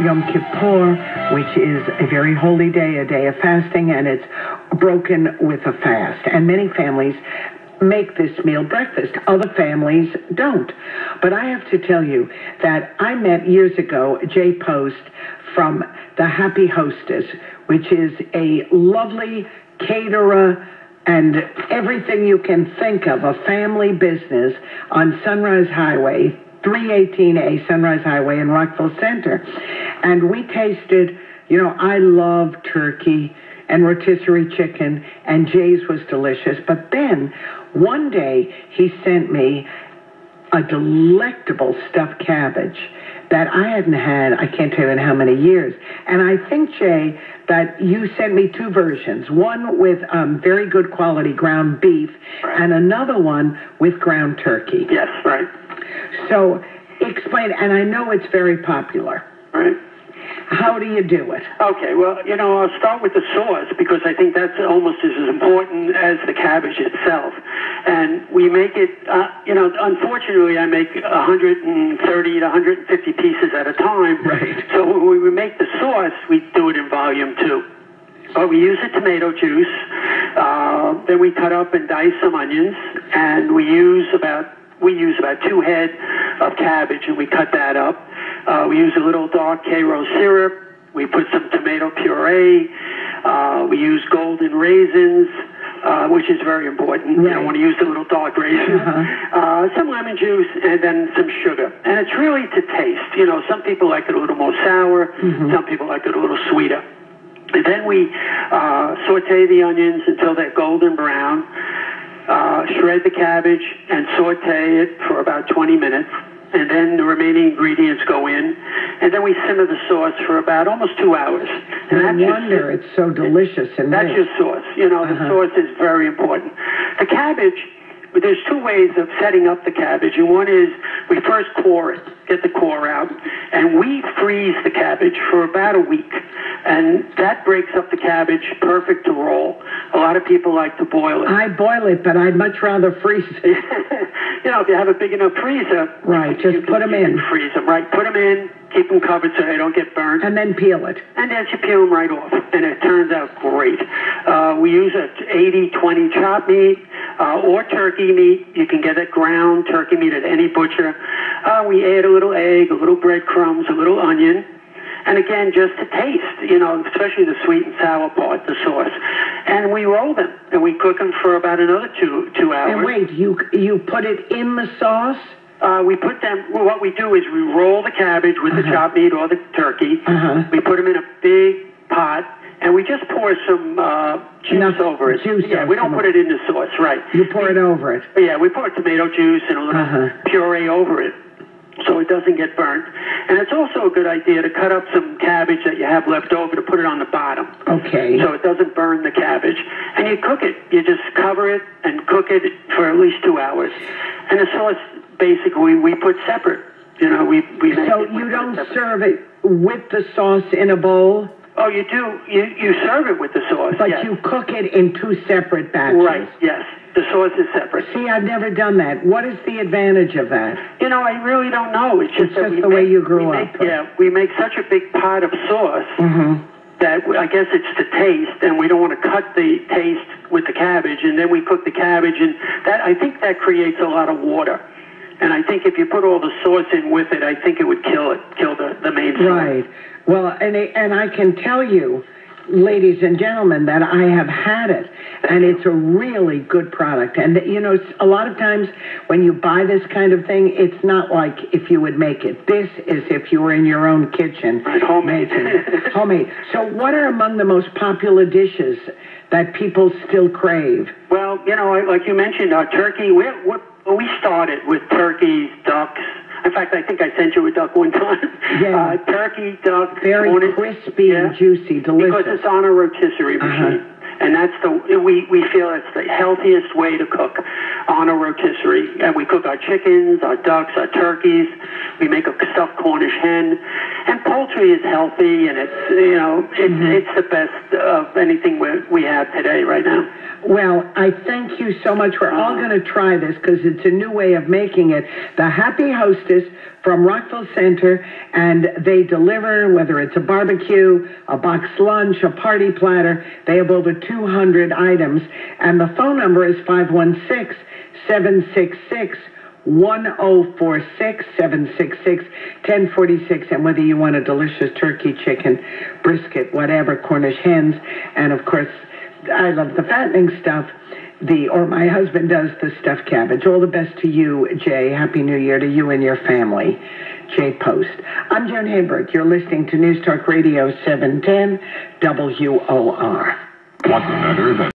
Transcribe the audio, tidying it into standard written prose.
Yom Kippur, which is a very holy day, a day of fasting, and it's broken with a fast. And many families make this meal breakfast. Other families don't. But I have to tell you that I met years ago Jay Post from the Happy Hostess, which is a lovely caterer and everything you can think of, a family business on Sunrise Highway, 318A Sunrise Highway in Rockville Center. And we tasted, I love turkey and rotisserie chicken, and Jay's was delicious. But then one day he sent me a delectable stuffed cabbage that I hadn't had, I can't tell you in how many years. And I think, Jay, that you sent me two versions, one with very good quality ground beef, right, and another one with ground turkey. Yes, right. So explain, and I know it's very popular. Right. How do you do it? Okay, well, I'll start with the sauce because I think that's almost as important as the cabbage itself. And we make it, unfortunately, I make 130 to 150 pieces at a time. Right. So when we make the sauce, we do it in volume too. But we use the tomato juice, then we cut up and dice some onions, and we use about 2 head of cabbage, and we cut that up. We use a little dark Karo syrup. We put some tomato puree. We use golden raisins, which is very important. Right. You don't want to use the little dark raisins. Some lemon juice, and then some sugar. And it's really to taste. Some people like it a little more sour. Mm-hmm. Some people like it a little sweeter. And then we saute the onions until they're golden brown. Shred the cabbage and saute it for about 20 minutes. And then the remaining ingredients go in. And then we simmer the sauce for about almost 2 hours. And no wonder it's so delicious. That's your sauce. The sauce is very important. The cabbage, there's two ways of setting up the cabbage. And one is we first core it, get the core out. And we freeze the cabbage for about a week. And that breaks up the cabbage perfect to roll. A lot of people like to boil it. I boil it, but I'd much rather freeze it. If you have a big enough freezer, right, just put them in. Freeze them, right? Put them in, keep them covered so they don't get burnt. And then peel it. And then you peel them right off, and it turns out great. We use a 80-20 chop meat or turkey meat. You can get it ground turkey meat at any butcher. We add a little egg, a little breadcrumbs, a little onion. And again, just to taste, especially the sweet and sour part, the sauce. And we roll them, and we cook them for about another two hours. And wait, you put it in the sauce? We put them, what we do is we roll the cabbage with the chopped meat or the turkey. We put them in a big pot, and we just pour some juice over it. We don't put it in the sauce, right. You pour it over it. Yeah, we pour tomato juice and a little puree over it, so it doesn't get burnt. And it's also a good idea to cut up some cabbage that you have left over to put it on the bottom. Okay. So it doesn't burn the cabbage. And you cook it. You just cover it and cook it for at least 2 hours. And the sauce, basically, we put separate. We make so you don't serve it with the sauce in a bowl? Oh, you do. You serve it with the sauce, but yes. You cook it in 2 separate batches. Right, yes. The sauce is separate. See, I've never done that. What is the advantage of that? I really don't know. It's just the way you grew up. We make such a big pot of sauce that I guess it's the taste, and we don't want to cut the taste with the cabbage, and then we cook the cabbage, and I think that creates a lot of water. And I think if you put all the sauce in with it, I think it would kill the main sauce. Right. Well, and I can tell you, ladies and gentlemen, that I have had it, and it's a really good product. And, a lot of times when you buy this kind of thing, it's not like if you would make it. This is if you were in your own kitchen. Right, homemade. Homemade. So what are among the most popular dishes that people still crave? Well, like you mentioned, turkey, we started with turkeys, ducks. In fact, I think I sent you a duck one time. Yeah. Turkey, duck. Very crispy and juicy, delicious. Because it's on a rotisserie machine. And that's we feel it's the healthiest way to cook on a rotisserie. And we cook our chickens, our ducks, our turkeys. We make a stuffed Cornish hen. And poultry actually is healthy, and it's, you know, it's the best of anything we have today right now. Well, I thank you so much. We're all going to try this because it's a new way of making it. The Happy Hostess from Rockville Center, and they deliver, whether it's a barbecue, a box lunch, a party platter. They have over 200 items, and the phone number is 516-766 1046 766 1046, and whether you want a delicious turkey, chicken, brisket, whatever, Cornish hens, and of course, I love the fattening stuff. Or my husband does the stuffed cabbage. All the best to you, Jay. Happy New Year to you and your family. Jay Post. I'm Joan Haybrook. You're listening to News Talk Radio 710 WOR. What's better than